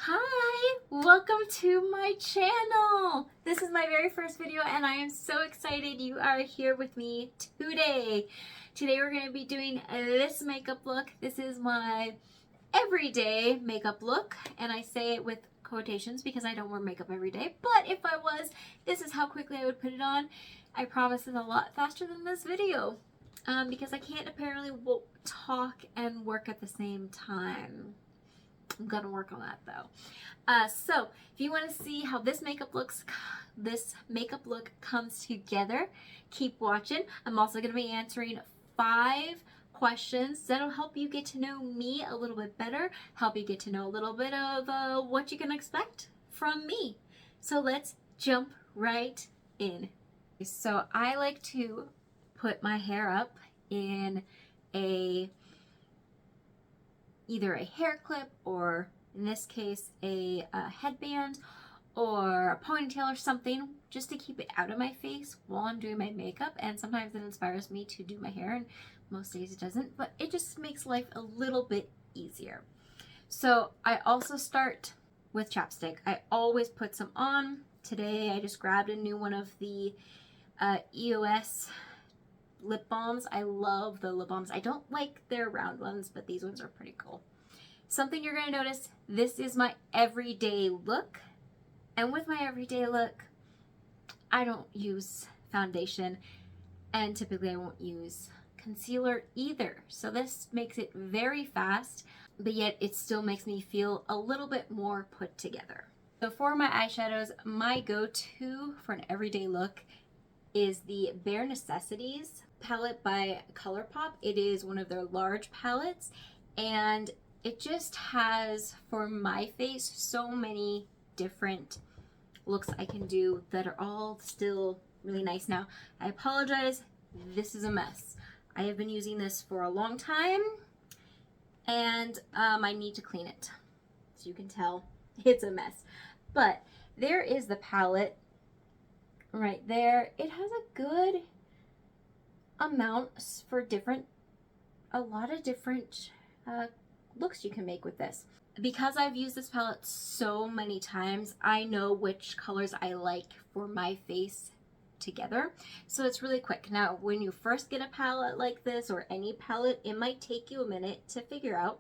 Hi, welcome to my channel. This is my very first video and I am so excited you are here with me today. Today we're going to be doing this makeup look. This is my everyday makeup look, and I say it with quotations because I don't wear makeup every day, but if I was, this is how quickly I would put it on. I promise it's a lot faster than this video because I can't apparently talk and work at the same time. I'm gonna work on that though. So if you want to see how this makeup look comes together, keep watching. I'm also gonna be answering 5 questions that'll help you get to know me a little bit better, help you get to know a little bit of what you can expect from me. So let's jump right in. So I like to put my hair up in either a hair clip, or in this case a headband or a ponytail or something, just to keep it out of my face while I'm doing my makeup. And sometimes it inspires me to do my hair, and most days it doesn't, but it just makes life a little bit easier. So I also start with chapstick. I always put some on. Today I just grabbed a new one of the e.l.f. lip balms. I love the lip balms. I don't like their round ones, but these ones are pretty cool. Something you're going to notice, this is my everyday look. And with my everyday look, I don't use foundation, and typically I won't use concealer either. So this makes it very fast, but yet it still makes me feel a little bit more put together. So for my eyeshadows, my go-to for an everyday look is the Bare Necessities palette by ColourPop. It is one of their large palettes, and it just has, for my face, so many different looks I can do that are all still really nice. Now, I apologize, this is a mess. I have been using this for a long time, and I need to clean it. As you can tell, it's a mess. But there is the palette right there. It has a good amount for a lot of different looks you can make with this. Because I've used this palette so many times, I know which colors I like for my face together. So it's really quick. Now, when you first get a palette like this, or any palette, it might take you a minute to figure out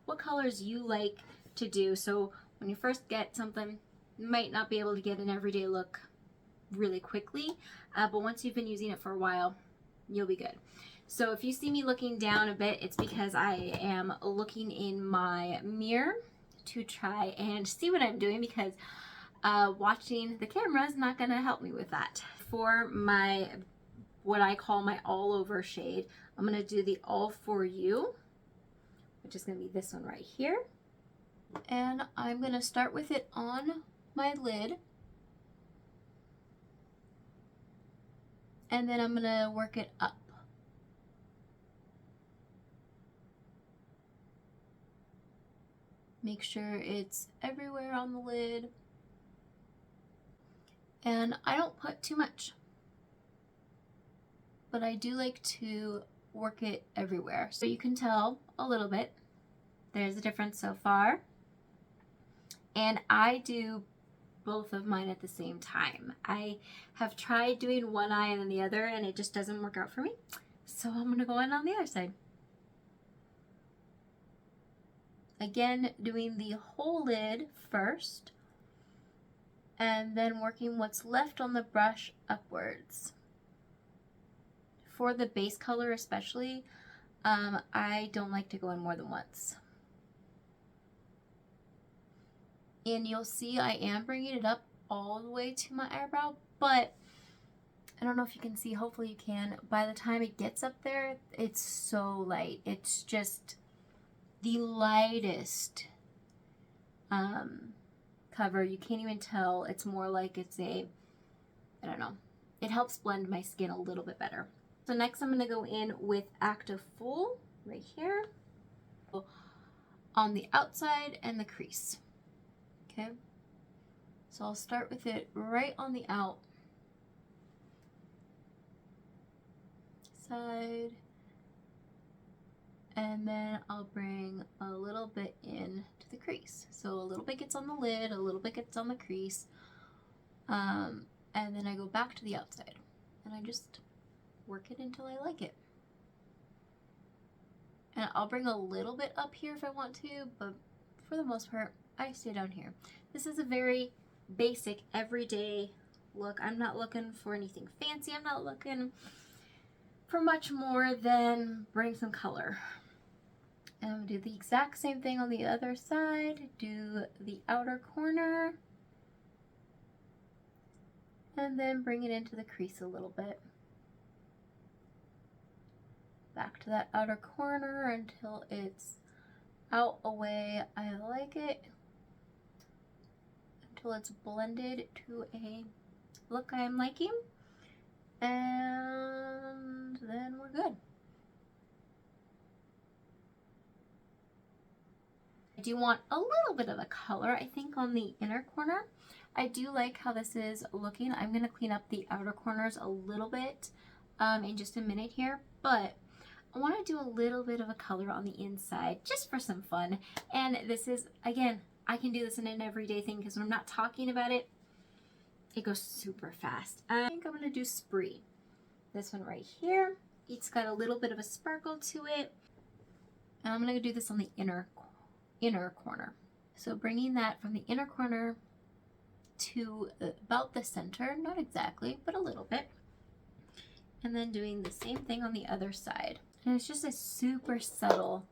what colors you like to do. So when you first get something, you might not be able to get an everyday look really quickly, but once you've been using it for a while, you'll be good. So if you see me looking down a bit, it's because I am looking in my mirror to try and see what I'm doing, because watching the camera is not going to help me with that. For my, what I call my all over shade, I'm going to do the All For You, which is going to be this one right here. And I'm going to start with it on my lid. And then I'm going to work it up. Make sure it's everywhere on the lid. And I don't put too much, but I do like to work it everywhere. So you can tell a little bit. There's a difference so far. And I do both of mine at the same time. I have tried doing one eye and then the other, and it just doesn't work out for me. So I'm gonna go in on the other side. Again, doing the whole lid first, and then working what's left on the brush upwards. For the base color especially, I don't like to go in more than once. And you'll see I am bringing it up all the way to my eyebrow, but I don't know if you can see, hopefully you can. By the time it gets up there, it's so light. It's just the lightest cover. You can't even tell. It's more like it's a, I don't know. It helps blend my skin a little bit better. So next I'm going to go in with Active Full right here on the outside and the crease. Okay, so I'll start with it right on the out side, And then I'll bring a little bit in to the crease. So a little bit gets on the lid, a little bit gets on the crease. And then I go back to the outside. And I just work it until I like it. And I'll bring a little bit up here if I want to, but for the most part, I stay down here. This is a very basic, everyday look. I'm not looking for anything fancy. I'm not looking for much more than bring some color. And I'm gonna do the exact same thing on the other side. Do the outer corner. And then bring it into the crease a little bit. Back to that outer corner until it's out a way I like it. Until it's blended to a look I'm liking. And then we're good. I do want a little bit of a color, I think, on the inner corner. I do like how this is looking. I'm going to clean up the outer corners a little bit in just a minute here, but I want to do a little bit of a color on the inside just for some fun. And this is, again, I can do this in an everyday thing because when I'm not talking about it, it goes super fast. I think I'm going to do Spree. This one right here. It's got a little bit of a sparkle to it. And I'm going to do this on the inner corner. So bringing that from the inner corner to about the center, not exactly, but a little bit. And then doing the same thing on the other side. And it's just a super subtle,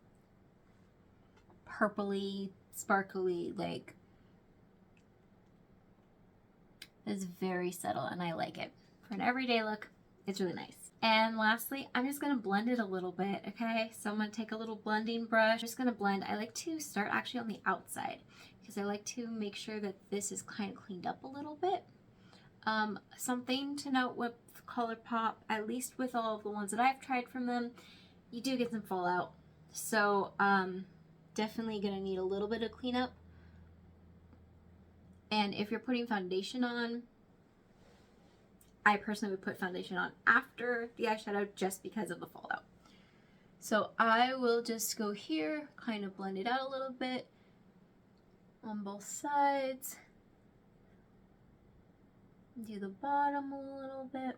purpley, sparkly, like, it's very subtle and I like it. For an everyday look, it's really nice. And lastly, I'm just gonna blend it a little bit, okay? So I'm gonna take a little blending brush, just gonna blend. I like to start actually on the outside because I like to make sure that this is kind of cleaned up a little bit. Something to note with ColourPop, at least with all of the ones that I've tried from them, you do get some fallout. So definitely gonna need a little bit of cleanup. And if you're putting foundation on, I personally would put foundation on after the eyeshadow just because of the fallout. So I will just go here, kind of blend it out a little bit on both sides. Do the bottom a little bit.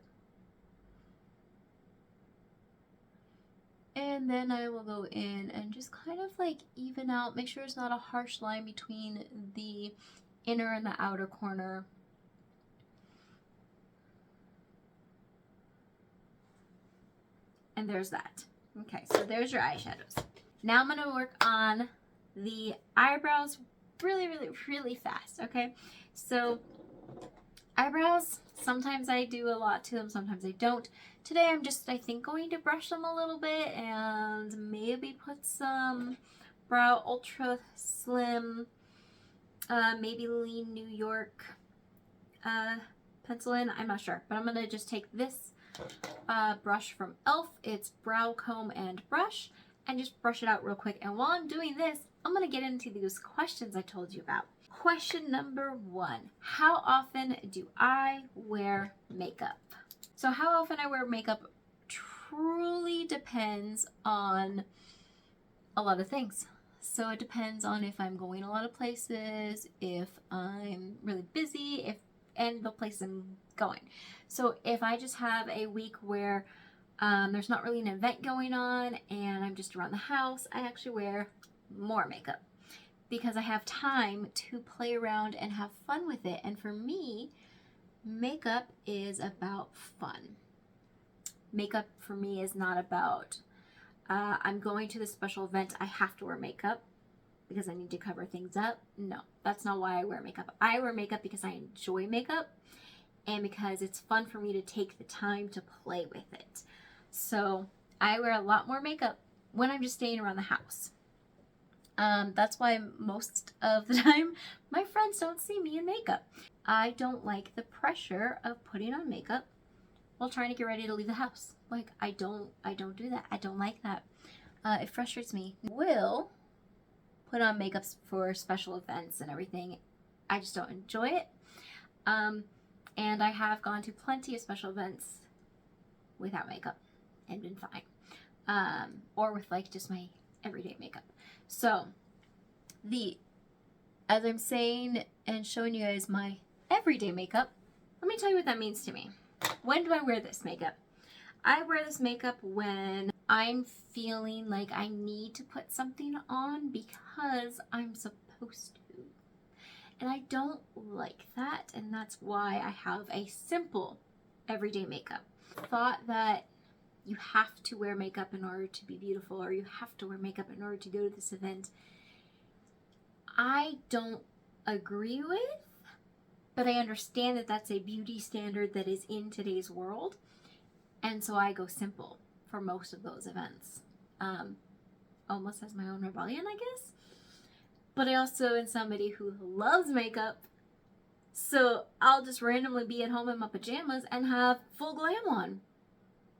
And then I will go in and just kind of like even out, make sure it's not a harsh line between the inner and the outer corner. And there's that. Okay, so there's your eyeshadows. Now I'm gonna work on the eyebrows really, really, really fast, okay? So eyebrows, sometimes I do a lot to them, sometimes I don't. Today I'm just, I think, going to brush them a little bit and maybe put some Brow Ultra Slim, maybe Lean New York pencil in. I'm not sure, but I'm gonna just take this brush from e.l.f. It's Brow Comb and Brush, and just brush it out real quick. And while I'm doing this, I'm gonna get into these questions I told you about. Question number 1, how often do I wear makeup? So how often I wear makeup truly depends on a lot of things. So it depends on if I'm going a lot of places, if I'm really busy, and the place I'm going. So if I just have a week where there's not really an event going on and I'm just around the house, I actually wear more makeup because I have time to play around and have fun with it. And for me, makeup is about fun. Makeup for me is not about I'm going to this special event, I have to wear makeup because I need to cover things up. No, that's not why I wear makeup. I wear makeup because I enjoy makeup and because it's fun for me to take the time to play with it. So I wear a lot more makeup when I'm just staying around the house. That's why most of the time my friends don't see me in makeup. I don't like the pressure of putting on makeup while trying to get ready to leave the house. Like, I don't do that. I don't like that. It frustrates me. Will put on makeup for special events and everything. I just don't enjoy it. And I have gone to plenty of special events without makeup and been fine. or with like just my everyday makeup. So as I'm saying and showing you guys my everyday makeup, let me tell you what that means to me. When do I wear this makeup? I wear this makeup when I'm feeling like I need to put something on because I'm supposed to. And I don't like that, and that's why I have a simple everyday makeup. Thought that you have to wear makeup in order to be beautiful, or you have to wear makeup in order to go to this event, I don't agree with, but I understand that that's a beauty standard that is in today's world, and so I go simple for most of those events. Almost as my own rebellion, I guess. But I also am somebody who loves makeup, so I'll just randomly be at home in my pajamas and have full glam on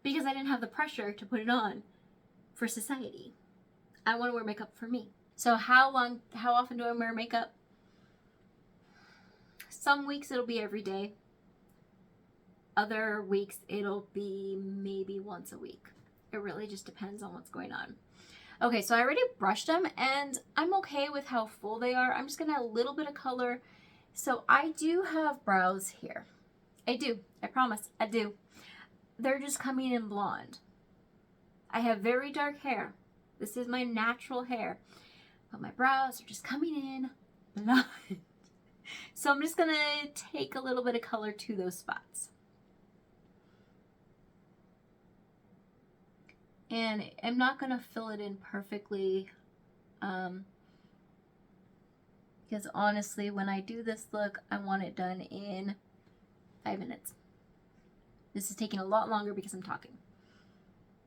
because I didn't have the pressure to put it on for society. I want to wear makeup for me. So how often do I wear makeup? Some weeks it'll be every day. Other weeks it'll be maybe once a week. It really just depends on what's going on. Okay, so I already brushed them and I'm okay with how full they are. I'm just gonna add a little bit of color. So I do have brows here. I do, I promise, I do. They're just coming in blonde. I have very dark hair. This is my natural hair. But my brows are just coming in blonde. So I'm just gonna take a little bit of color to those spots. And I'm not gonna fill it in perfectly because honestly, when I do this look, I want it done in 5 minutes. This is taking a lot longer because I'm talking.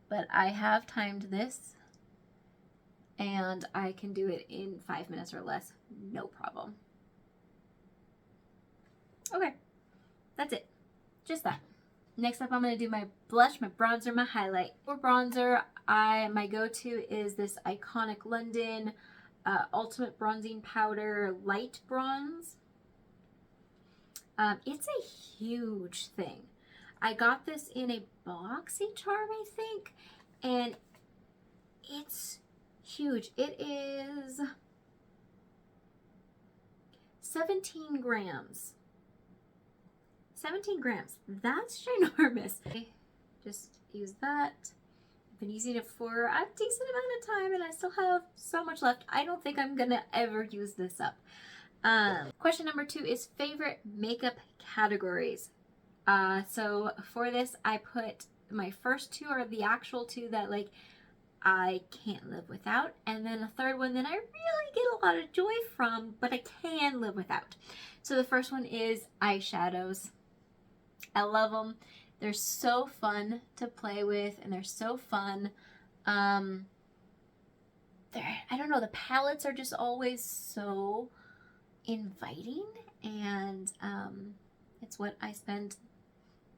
But I have timed this and I can do it in 5 minutes or less, no problem. Okay, that's it, just that. Next up, I'm going to do my blush, my bronzer, my highlight. For bronzer, my go-to is this iconic London Ultimate Bronzing Powder Light Bronze. It's a huge thing. I got this in a BoxyCharm, I think, and it's huge. It is 17 grams. 17 grams. That's ginormous. Just use that. I've been using it for a decent amount of time and I still have so much left. I don't think I'm gonna ever use this up. Question number 2 is favorite makeup categories. So for this, I put my first 2 are the actual 2 that like I can't live without, and then a third one that I really get a lot of joy from, but I can live without. So the first one is eyeshadows. I love them. They're so fun to play with and they're so fun. I don't know, the palettes are just always so inviting, and it's what I spend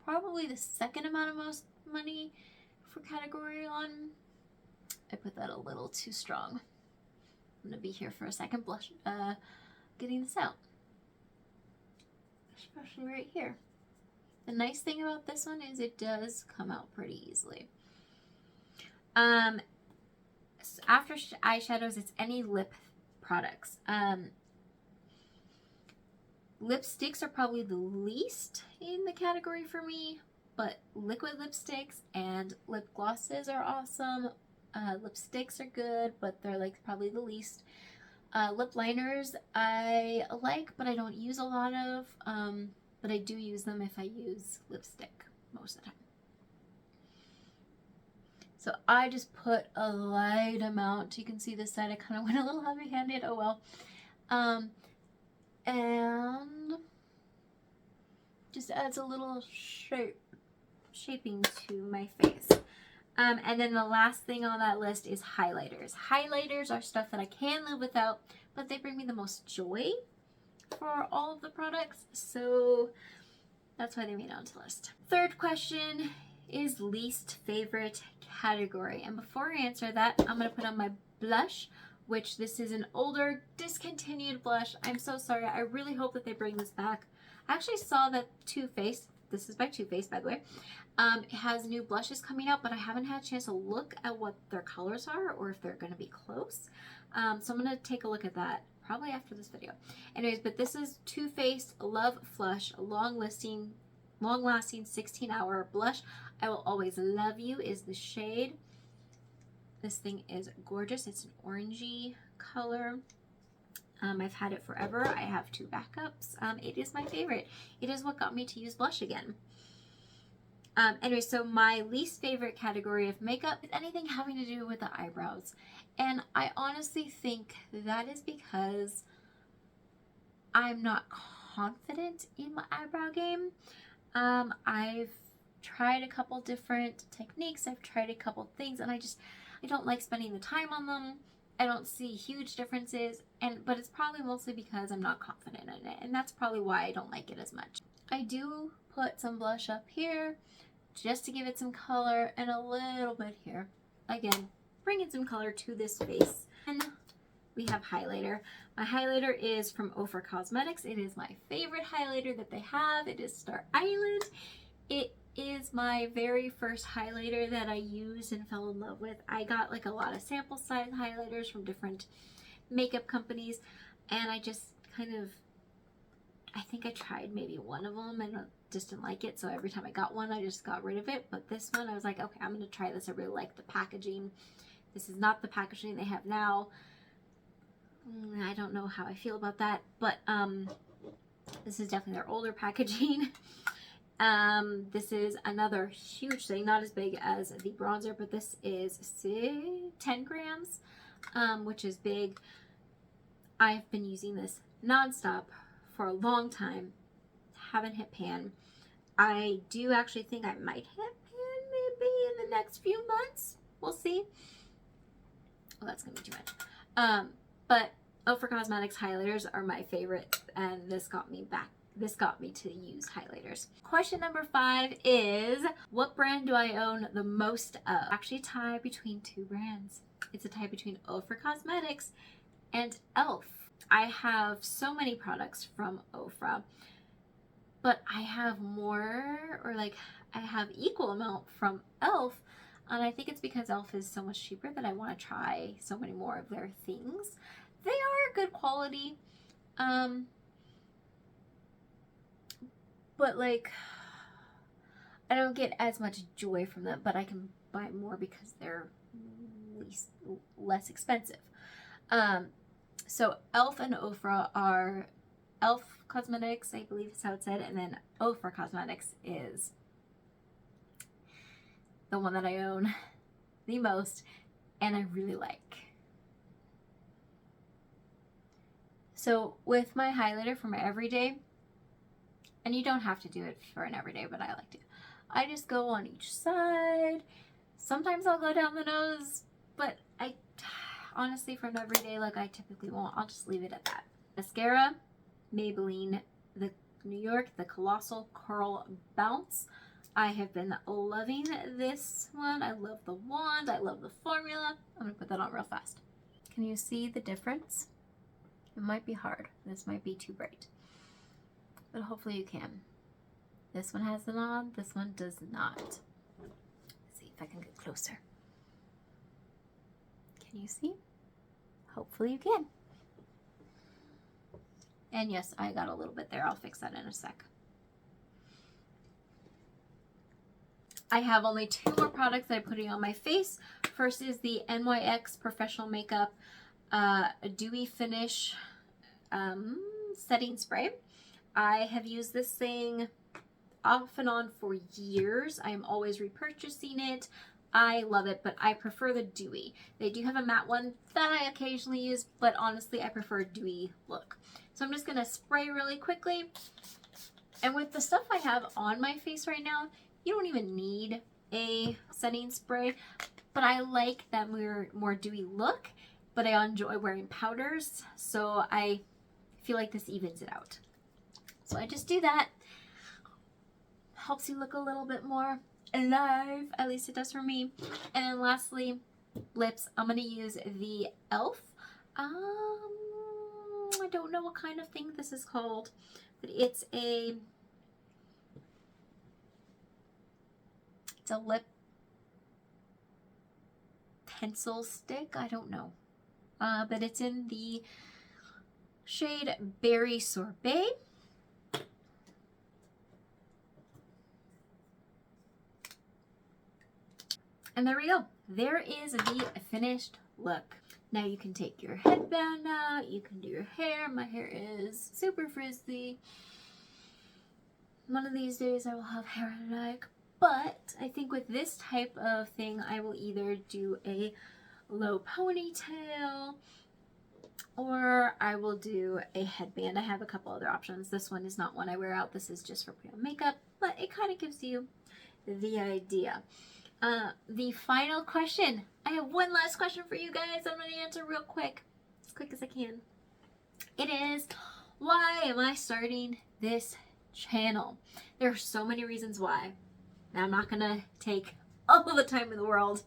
probably the second amount of most money for category on. I put that a little too strong. I'm gonna be here for a second getting this out. Especially right here. The nice thing about this one is it does come out pretty easily. After eyeshadows, it's any lip products. Lipsticks are probably the least in the category for me, but liquid lipsticks and lip glosses are awesome. Lipsticks are good, but they're like probably the least. Lip liners I like, but I don't use a lot of. But I do use them if I use lipstick most of the time. So I just put a light amount. You can see this side I kind of went a little heavy-handed. Oh well. And just adds a little shaping to my face. And then the last thing on that list is highlighters. Highlighters are stuff that I can live without, but they bring me the most joy for all of the products, so that's why they made it onto the list. Third question is least favorite category, and before I answer that, I'm gonna put on my blush, which this is an older discontinued blush. I'm so sorry. I really hope that they bring this back. I actually saw that Too Faced This is by Too Faced, by the way. It has new blushes coming out, but I haven't had a chance to look at what their colors are or if they're going to be close. So I'm going to take a look at that probably after this video. Anyways, but this is Too Faced Love Flush, long-lasting 16-hour blush. I Will Always Love You is the shade. This thing is gorgeous. It's an orangey color. I've had it forever. I have 2 backups. It is my favorite. It is what got me to use blush again. Anyway, so my least favorite category of makeup is anything having to do with the eyebrows. And I honestly think that is because I'm not confident in my eyebrow game. I've tried a couple different techniques. I've tried a couple things, and I don't like spending the time on them. I don't see huge differences, but it's probably mostly because I'm not confident in it, and that's probably why I don't like it as much. I do put some blush up here just to give it some color, and a little bit here. Again, bringing some color to this face. And we have highlighter. My highlighter is from e.l.f. Cosmetics. It is my favorite highlighter that they have. It is Star Island. It is my very first highlighter that I used and fell in love with. I got like a lot of sample size highlighters from different makeup companies, and I just I think I tried maybe one of them and just didn't like it, so every time I got one I just got rid of it. But this one I was like, okay, I'm gonna try this. I really like the packaging. This is not the packaging they have now. I don't know how I feel about that, but this is definitely their older packaging. This is another huge thing, not as big as the bronzer, but this is 10 grams, which is big. I've been using this nonstop for a long time. Haven't hit pan. I do actually think I might hit pan maybe in the next few months. We'll see. Well, that's gonna be too much. But e.l.f. Cosmetics highlighters are my favorite, and this got me to use highlighters. Question number 5 is, what brand do I own the most of? Actually a tie between 2 brands. It's a tie between e.l.f. Cosmetics and e.l.f. I have so many products from e.l.f. but I have more, or like I have equal amount from e.l.f. and I think it's because e.l.f. is so much cheaper that I want to try so many more of their things. They are good quality. But like, I don't get as much joy from them, but I can buy more because they're less expensive. So e.l.f. and Ofra are e.l.f. Cosmetics, I believe is how it's said, and then Ofra Cosmetics is the one that I own the most and I really like. So with my highlighter for my everyday, and you don't have to do it for an everyday, but I like to, I just go on each side. Sometimes I'll go down the nose, but I honestly for an everyday look I typically won't. I'll just leave it at that. Mascara, Maybelline the New York, the Colossal Curl Bounce. I have been loving this one. I love the wand. I love the formula. I'm going to put that on real fast. Can you see the difference? It might be hard. This might be too bright. But hopefully you can. This one has it on. This one does not. Let's see if I can get closer. Can you see? Hopefully you can. And yes, I got a little bit there. I'll fix that in a sec. I have only 2 more products that I'm putting on my face. First is the NYX Professional Makeup Dewy Finish Setting Spray. I have used this thing off and on for years. I am always repurchasing it. I love it, but I prefer the dewy. They do have a matte one that I occasionally use, but honestly, I prefer a dewy look. So I'm just going to spray really quickly. And with the stuff I have on my face right now, you don't even need a setting spray, but I like that more dewy look, but I enjoy wearing powders, so I feel like this evens it out. So I just do that. Helps you look a little bit more alive, at least it does for me. And then lastly, lips. I'm going to use the e.l.f. I don't know what kind of thing this is called, but it's a It's a lip pencil stick. I don't know. But it's in the shade Berry Sorbet. And there we go. There is the finished look. Now you can take your headband out, you can do your hair. My hair is super frizzy. One of these days I will have hair I like, but I think with this type of thing I will either do a low ponytail or I will do a headband. I have a couple other options. This one is not one I wear out. This is just for putting on makeup, but it kind of gives you the idea. The final question. I have one last question for you guys. I'm going to answer real quick, as quick as I can. It is, why am I starting this channel? There are so many reasons why. Now, I'm not going to take all the time in the world,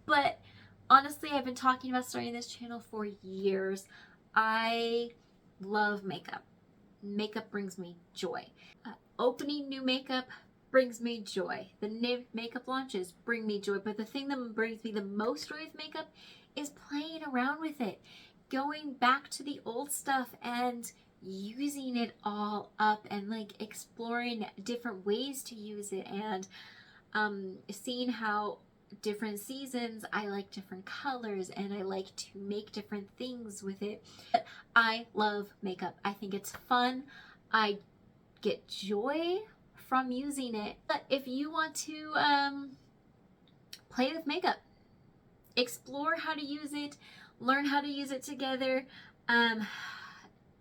but honestly, I've been talking about starting this channel for years. I love makeup. Makeup brings me joy. Opening new makeup brings me joy. The new makeup launches bring me joy. But the thing that brings me the most joy with makeup is playing around with it. Going back to the old stuff and using it all up and like exploring different ways to use it and seeing how different seasons I like different colors and I like to make different things with it. But I love makeup. I think it's fun. I get joy from using it. But if you want to play with makeup, explore how to use it, learn how to use it together,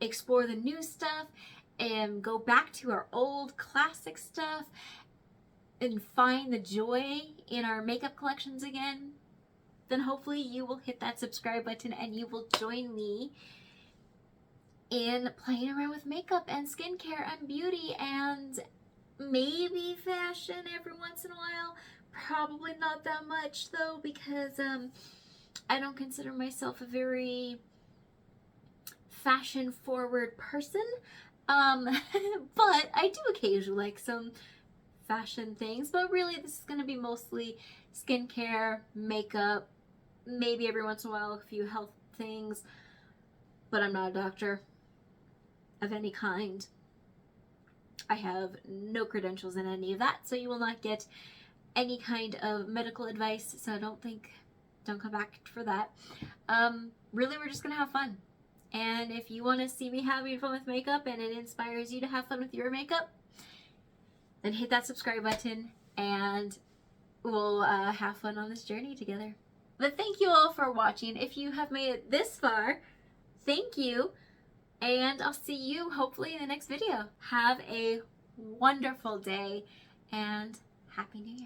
explore the new stuff, and go back to our old classic stuff and find the joy in our makeup collections again, then hopefully you will hit that subscribe button and you will join me in playing around with makeup and skincare and beauty and maybe fashion every once in a while. Probably not that much though, because I don't consider myself a very fashion forward person. But I do occasionally like some fashion things, but really this is going to be mostly skincare, makeup, maybe every once in a while a few health things, but I'm not a doctor of any kind. I have no credentials in any of that, so you will not get any kind of medical advice, so don't come back for that. Really, we're just gonna have fun. And if you want to see me having fun with makeup and it inspires you to have fun with your makeup, then hit that subscribe button and we'll have fun on this journey together. But thank you all for watching. If you have made it this far, thank you. And I'll see you hopefully in the next video. Have a wonderful day and Happy New Year.